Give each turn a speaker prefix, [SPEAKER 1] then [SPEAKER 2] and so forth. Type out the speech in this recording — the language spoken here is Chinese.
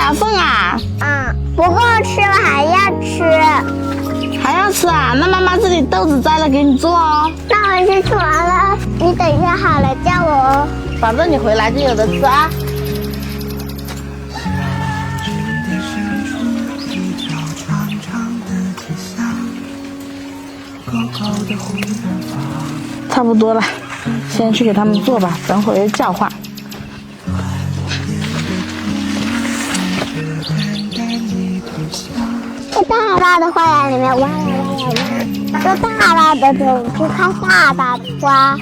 [SPEAKER 1] 大份啊？
[SPEAKER 2] 不够吃，我还要吃。
[SPEAKER 1] 还要吃啊？那妈妈这里豆子摘了给你做哦。
[SPEAKER 2] 那我去吃完了，你等一下好了叫我哦。
[SPEAKER 1] 反正你回来就有的吃啊。差不多了，先去给他们做吧，等会儿又叫唤。
[SPEAKER 2] 在大大的花园里面挖呀挖呀挖，做大大的种子，开大大的花。